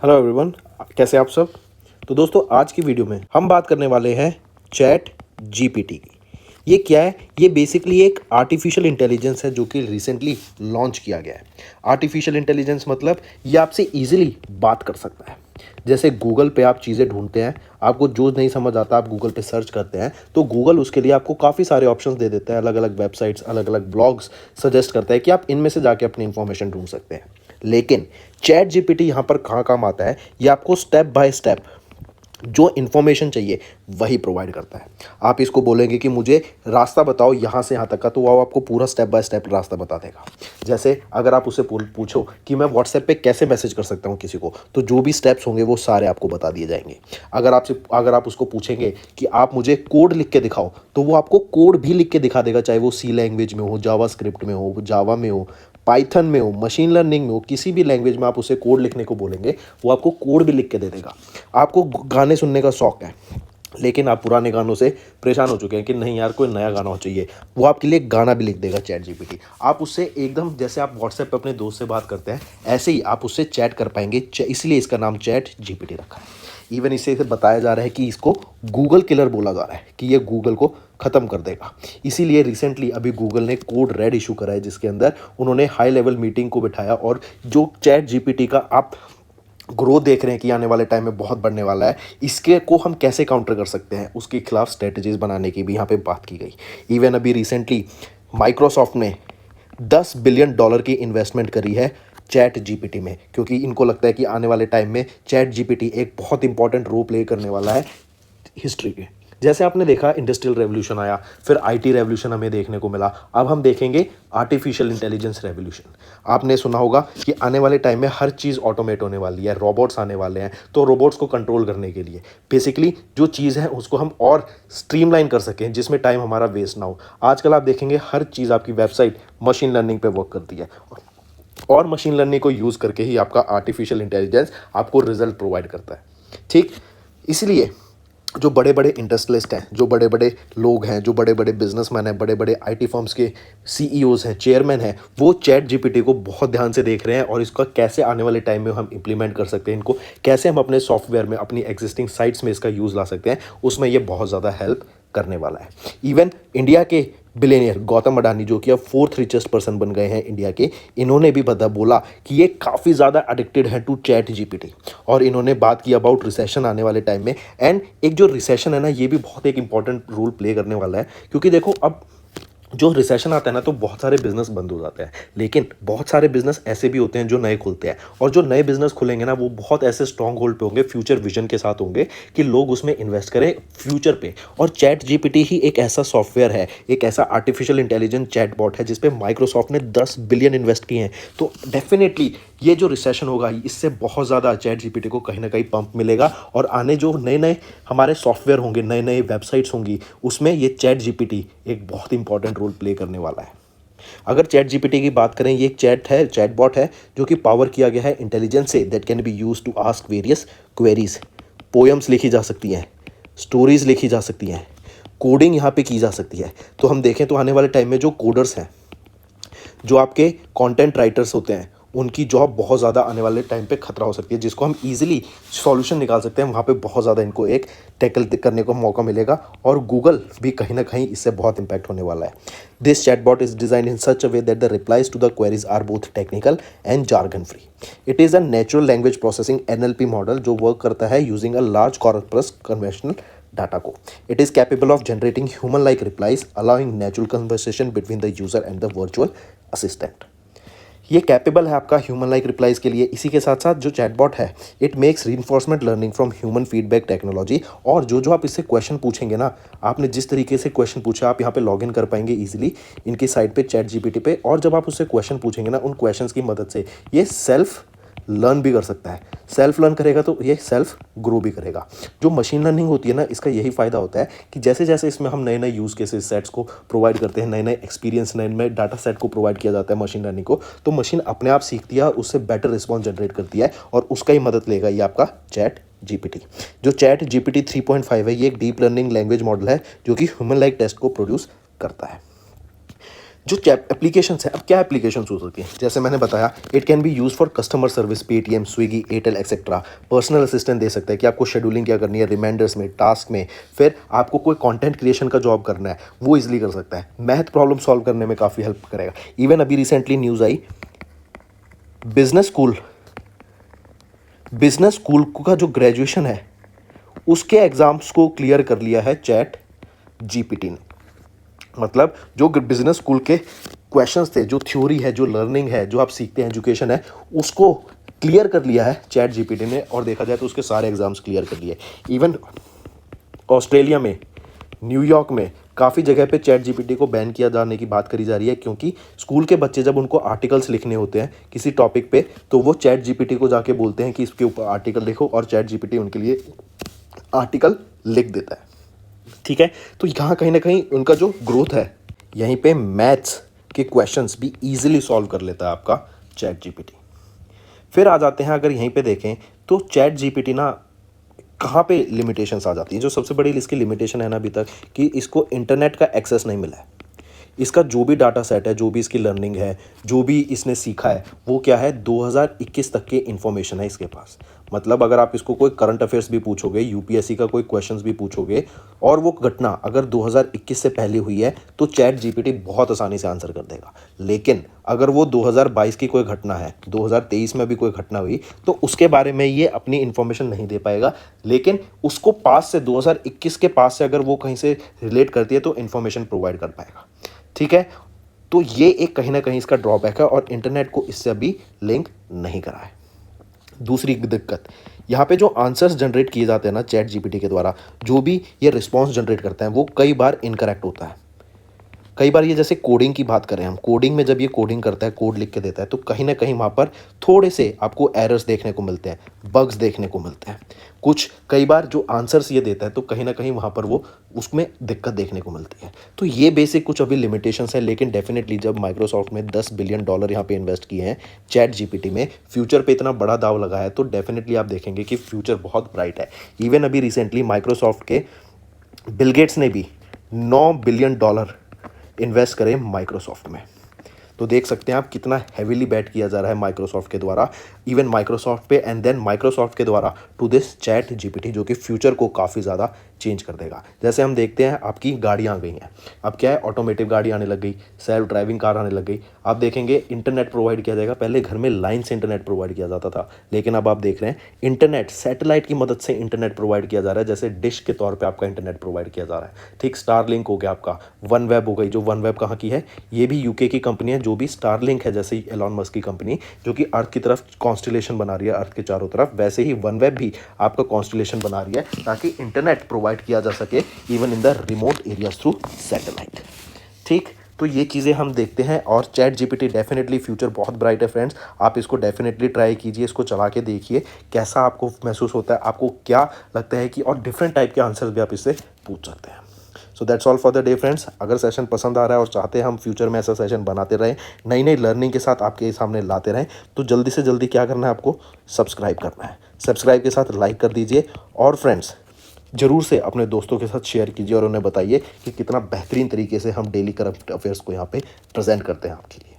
Hello everyone, कैसे आप सब। तो दोस्तों, आज की वीडियो में हम बात करने वाले हैं चैट जीपीटी की। ये क्या है? ये बेसिकली एक आर्टिफिशियल इंटेलिजेंस है जो कि रिसेंटली लॉन्च किया गया है। आर्टिफिशियल इंटेलिजेंस मतलब ये आपसे इजीली बात कर सकता है। जैसे गूगल पे आप चीज़ें ढूंढते हैं, आपको जो नहीं समझ आता आप गूगल पे सर्च करते हैं, तो गूगल उसके लिए आपको काफ़ी सारे ऑप्शंस दे देता है। अलग अलग वेबसाइट्स, अलग अलग ब्लॉग्स सजेस्ट करता है कि आप इनमें से जाके अपनी इंफॉर्मेशन ढूंढ सकते हैं। लेकिन चैट जीपीटी यहाँ पर कहाँ काम आता है? ये आपको स्टेप बाय स्टेप जो इन्फॉर्मेशन चाहिए वही प्रोवाइड करता है। आप इसको बोलेंगे कि मुझे रास्ता बताओ यहाँ से यहाँ तक का, तो वो आपको पूरा स्टेप बाय स्टेप रास्ता बता देगा। जैसे अगर आप उससे पूछो कि मैं व्हाट्सएप पे कैसे मैसेज कर सकता हूँ किसी को, तो जो भी स्टेप्स होंगे वो सारे आपको बता दिए जाएंगे। अगर आप उसको पूछेंगे कि आप मुझे कोड लिख के दिखाओ, तो वो आपको कोड भी लिख के दिखा देगा, चाहे वो सी लैंग्वेज में हो, जावा स्क्रिप्ट में हो, जावा में हो, पाइथन में हो, मशीन लर्निंग में हो, किसी भी लैंग्वेज में आप उसे कोड लिखने को बोलेंगे वो आपको कोड भी लिख के दे देगा। आपको गाने सुनने का शौक है, लेकिन आप पुराने गानों से परेशान हो चुके हैं कि नहीं यार कोई नया गाना हो चाहिए, वो आपके लिए गाना भी लिख देगा चैट जीपीटी। आप उससे एकदम जैसे आप व्हाट्सएप पे अपने दोस्त से बात करते हैं, ऐसे ही आप उससे चैट कर पाएंगे। इसलिए इसका नाम चैट जीपीटी रखा है। इवन इसे बताया जा रहा है कि इसको गूगल किलर बोला जा रहा है, कि ये गूगल को ख़त्म कर देगा। इसीलिए रिसेंटली अभी गूगल ने कोड रेड इशू करा है, जिसके अंदर उन्होंने हाई लेवल मीटिंग को बिठाया और जो चैट जीपीटी का आप ग्रोथ देख रहे हैं कि आने वाले टाइम में बहुत बढ़ने वाला है, इसके को हम कैसे काउंटर कर सकते हैं, उसके खिलाफ स्ट्रेटजीज बनाने की भी यहाँ पे बात की गई। इवन अभी रिसेंटली माइक्रोसॉफ्ट ने $10 बिलियन की इन्वेस्टमेंट करी है चैट जीपीटी में, क्योंकि इनको लगता है कि आने वाले टाइम में चैट जीपीटी एक बहुत इंपॉर्टेंट रोल प्ले करने वाला है हिस्ट्री के। जैसे आपने देखा इंडस्ट्रियल रेवोल्यूशन आया, फिर आईटी रेवोल्यूशन हमें देखने को मिला, अब हम देखेंगे आर्टिफिशियल इंटेलिजेंस रेवोल्यूशन। आपने सुना होगा कि आने वाले टाइम में हर चीज़ ऑटोमेट होने वाली है, रोबोट्स आने वाले हैं। तो रोबोट्स को कंट्रोल करने के लिए बेसिकली जो चीज़ है उसको हम और स्ट्रीमलाइन कर सकें, जिसमें टाइम हमारा वेस्ट ना हो। आजकल आप देखेंगे हर चीज़, आपकी वेबसाइट मशीन लर्निंग पे वर्क करती है, और मशीन लर्निंग को यूज़ करके ही आपका आर्टिफिशियल इंटेलिजेंस आपको रिजल्ट प्रोवाइड करता है। ठीक, इसलिए जो बड़े बड़े इंडस्ट्रियलिस्ट हैं, जो बड़े बड़े लोग हैं, जो बड़े बड़े बिजनेसमैन हैं, बड़े बड़े आईटी फर्म्स के सीईओज हैं, चेयरमैन हैं, वो चैट जीपीटी को बहुत ध्यान से देख रहे हैं और इसका कैसे आने वाले टाइम में हम इंप्लीमेंट कर सकते हैं, इनको कैसे हम अपने सॉफ्टवेयर में, अपनी एग्जिस्टिंग साइट्स में इसका यूज़ ला सकते हैं, उसमें ये बहुत ज़्यादा हेल्प करने वाला है। इवन इंडिया के बिलियनियर गौतम अडानी, जो कि अब 4th रिचेस्ट पर्सन बन गए हैं इंडिया के, इन्होंने भी बोला कि ये काफ़ी ज़्यादा एडिक्टेड है टू चैट जीपीटी। और इन्होंने बात की अबाउट रिसेशन आने वाले टाइम में। एंड एक जो रिसेशन है ना, ये भी बहुत एक इंपॉर्टेंट रोल प्ले करने वाला है, क्योंकि देखो अब जो रिसेशन आता है ना, तो बहुत सारे बिजनेस बंद हो जाते हैं, लेकिन बहुत सारे बिजनेस ऐसे भी होते हैं जो नए खुलते हैं। और जो नए बिजनेस खुलेंगे ना, वो बहुत ऐसे स्ट्रॉन्ग होल्ड पे होंगे, फ्यूचर विजन के साथ होंगे कि लोग उसमें इन्वेस्ट करें फ्यूचर पे। और चैट जीपीटी ही एक ऐसा सॉफ्टवेयर है, एक ऐसा आर्टिफिशियल इंटेलिजेंस चैटबॉट है जिसपे माइक्रोसॉफ्ट ने 10 बिलियन इन्वेस्ट किए हैं। तो डेफिनेटली ये जो रिसेशन होगा, इससे बहुत ज़्यादा चैट जीपीटी को कहीं ना कहीं पंप मिलेगा, और आने जो नए नए हमारे सॉफ्टवेयर होंगे, नए नए वेबसाइट्स होंगी, उसमें ये चैट जीपीटी एक बहुत इंपॉर्टेंट रोल प्ले करने वाला है। अगर चैट जीपीटी की बात करें, ये एक चैटबॉट है जो कि पावर किया गया है इंटेलिजेंस से, that can be use to ask various queries. Poems लिखी जा सकती हैं, स्टोरीज लिखी जा सकती हैं, कोडिंग यहाँ पे की जा सकती है। तो हम देखें तो आने वाले टाइम में जो कोडर्स हैं, जो आपके कंटेंट राइटर्स होते हैं, उनकी जॉब बहुत ज़्यादा आने वाले टाइम पे खतरा हो सकती है, जिसको हम इजीली सॉल्यूशन निकाल सकते हैं। वहाँ पे बहुत ज़्यादा इनको एक टैकल करने को मौका मिलेगा, और गूगल भी कहीं ना कहीं इससे बहुत इंपैक्ट होने वाला है। This chatbot is design in such a way that the replies to the queries are both technical and jargon free. It is a natural language processing NLP model जो वर्क करता है using a large corpus conventional data को। It is capable of generating human like replies, allowing natural conversation between the user and the virtual assistant. ये capable है आपका human like replies के लिए। इसी के साथ साथ जो चैटबॉट है, it makes reinforcement learning from human feedback technology. और जो जो आप इससे क्वेश्चन पूछेंगे ना, आपने जिस तरीके से क्वेश्चन पूछा, आप यहाँ पे लॉग इन कर पाएंगे इजीली इनकी साइट पे चैट जीपीटी पे। और जब आप उससे क्वेश्चन पूछेंगे ना, उन क्वेश्चंस की मदद से ये सेल्फ लर्न भी कर सकता है। सेल्फ लर्न करेगा तो ये सेल्फ ग्रो भी करेगा। जो मशीन लर्निंग होती है ना, इसका यही फ़ायदा होता है कि जैसे जैसे इसमें हम नए नए यूज़ केसेस सेट्स को प्रोवाइड करते हैं, नए नए एक्सपीरियंस, नए नए डाटा सेट को प्रोवाइड किया जाता है मशीन लर्निंग को, तो मशीन अपने आप सीखती है, उससे बेटर रिस्पॉन्स जनरेट करती है, और उसका ही मदद लेगा ये आपका चैट जीपीटी। जो चैट जीपीटी 3.5 है, ये एक डीप लर्निंग लैंग्वेज मॉडल है जो कि ह्यूमन लाइक टेस्ट को प्रोड्यूस करता है। जो एप्लीकेशंस हैं, अब क्या एप्लीकेशंस हो सकती हैं, जैसे मैंने बताया it can be use for customer service, Paytm, Swiggy, Airtel etcetera. Personal assistant दे सकता है कि आपको शेड्यूलिंग क्या करनी है, रिमाइंडर्स में, टास्क में। फिर आपको कोई कंटेंट क्रिएशन का जॉब करना है वो इजीली कर सकता है। मैथ प्रॉब्लम सॉल्व करने में काफ़ी हेल्प करेगा। इवन अभी रिसेंटली न्यूज़ आई, बिजनेस स्कूल का जो ग्रेजुएशन है उसके एग्जाम्स को क्लियर कर लिया है चैट जीपीटी ने। मतलब जो बिजनेस स्कूल के क्वेश्चंस थे, जो थ्योरी है, जो लर्निंग है, जो आप सीखते हैं, एजुकेशन है, उसको क्लियर कर लिया है चैट जीपीटी ने। और देखा जाए तो उसके सारे एग्जाम्स क्लियर कर लिए। इवन ऑस्ट्रेलिया में, न्यूयॉर्क में काफ़ी जगह पे चैट जीपीटी को बैन किया जाने की बात करी जा रही है, क्योंकि स्कूल के बच्चे जब उनको आर्टिकल्स लिखने होते हैं किसी टॉपिक पे तो वो चैट जीपीटी को जाके बोलते हैं कि इसके ऊपर आर्टिकल लिखो, और चैट जीपीटी उनके लिए आर्टिकल लिख देता है। ठीक है, तो यहाँ कहीं ना कहीं उनका जो ग्रोथ है, यहीं पे मैथ्स के क्वेश्चंस भी इजीली सॉल्व कर लेता है आपका चैट जीपीटी। फिर आ जाते हैं, अगर यहीं पे देखें तो चैट जीपीटी ना कहाँ पे लिमिटेशंस आ जाती है। जो सबसे बड़ी इसकी लिमिटेशन है ना अभी तक, कि इसको इंटरनेट का एक्सेस नहीं मिला है। इसका जो भी डाटा सेट है, जो भी इसकी लर्निंग है, जो भी इसने सीखा है, वो क्या है 2021 तक के इन्फॉर्मेशन है इसके पास। मतलब अगर आप इसको कोई करंट अफेयर्स भी पूछोगे, यूपीएससी का कोई क्वेश्चंस भी पूछोगे, और वो घटना अगर 2021 से पहले हुई है तो चैट जीपीटी बहुत आसानी से आंसर कर देगा। लेकिन अगर वो 2022 की कोई घटना है, 2023 में भी कोई घटना हुई, तो उसके बारे में ये अपनी इन्फॉर्मेशन नहीं दे पाएगा। लेकिन उसको पास से 2021 के पास से अगर वो कहीं से रिलेट करती है तो इन्फॉर्मेशन प्रोवाइड कर पाएगा। ठीक है, तो ये एक कहीं ना कहीं इसका ड्रॉबैक है, और इंटरनेट को इससे अभी लिंक नहीं करा है। दूसरी दिक्कत, यहाँ पे जो आंसर्स जनरेट किए जाते हैं ना चैट जीपीटी के द्वारा, जो भी ये रिस्पॉन्स जनरेट करते हैं वो कई बार इनकरेक्ट होता है। कई बार ये, जैसे कोडिंग की बात करें हम, कोडिंग में जब ये कोडिंग करता है, कोड लिख के देता है, तो कहीं ना कहीं वहाँ पर थोड़े से आपको एरर्स देखने को मिलते हैं, बग्स देखने को मिलते हैं। कुछ कई बार जो आंसर्स ये देता है तो कहीं ना कहीं वहाँ पर वो उसमें दिक्कत देखने को मिलती है। तो ये बेसिक कुछ अभी लिमिटेशंस है। लेकिन डेफिनेटली जब माइक्रोसॉफ्ट में $10 बिलियन यहाँ पे इन्वेस्ट किए हैं चैट जीपीटी में, फ्यूचर पे इतना बड़ा दाव लगा है, तो डेफिनेटली आप देखेंगे कि फ्यूचर बहुत ब्राइट है। इवन अभी रिसेंटली माइक्रोसॉफ्ट के बिल गेट्स ने भी $9 बिलियन इन्वेस्ट करें माइक्रोसॉफ्ट में। तो देख सकते हैं आप कितना हेवीली बैट किया जा रहा है माइक्रोसॉफ्ट के द्वारा, इवन माइक्रोसॉफ्ट पे, एंड देन माइक्रोसॉफ्ट के द्वारा टू दिस चैट जीपीटी, जो कि फ्यूचर को काफ़ी ज़्यादा चेंज कर देगा। जैसे हम देखते हैं आपकी गाड़ियाँ आ गई हैं, अब क्या है ऑटोमेटिव गाड़ी आने लग गई, सेल्फ ड्राइविंग कार आने लग गई। आप देखेंगे इंटरनेट प्रोवाइड किया जाएगा। पहले घर में लाइन से इंटरनेट प्रोवाइड किया जाता था, लेकिन अब आप देख रहे हैं इंटरनेट सैटेलाइट की मदद से इंटरनेट प्रोवाइड किया जा रहा है। जैसे डिश के तौर पर आपका इंटरनेट प्रोवाइड किया जा रहा है। ठीक, स्टारलिंक हो गया आपका, वन वेब हो गई। जो वन वेब कहाँ की है, ये भी यूके की कंपनी है। जो भी स्टारलिंक है, जैसे एलॉन मस्क की कंपनी, जो कि अर्थ की तरफ कॉन्स्टिलेशन बना रही है, अर्थ के चारों तरफ, वैसे ही वन वेब भी आपका कॉन्स्टिलेशन बना रही है, ताकि इंटरनेट प्रोवाइड किया जा सके even in the remote areas through satellite. ठीक, तो ये चीज़ें हम देखते हैं। और चैट जीपीटी डेफिनेटली फ्यूचर बहुत ब्राइट है फ्रेंड्स। आप इसको डेफिनेटली ट्राई कीजिए, इसको चला के देखिए कैसा आपको महसूस होता है, आपको क्या लगता है कि, और डिफरेंट टाइप के आंसर्स भी आप इससे पूछ सकते हैं। So that's all for the day friends. अगर सेशन पसंद आ रहा है और चाहते हैं हम फ्यूचर में ऐसा सेशन बनाते रहें, नई नई लर्निंग के साथ आपके सामने लाते रहें, तो जल्दी से जल्दी क्या करना है, आपको सब्सक्राइब करना है। सब्सक्राइब के साथ लाइक कर दीजिए, और फ्रेंड्स ज़रूर से अपने दोस्तों के साथ शेयर कीजिए, और उन्हें बताइए कि कितना बेहतरीन तरीके से हम डेली करंट अफेयर्स को यहाँ पे प्रेजेंट करते हैं आपके लिए।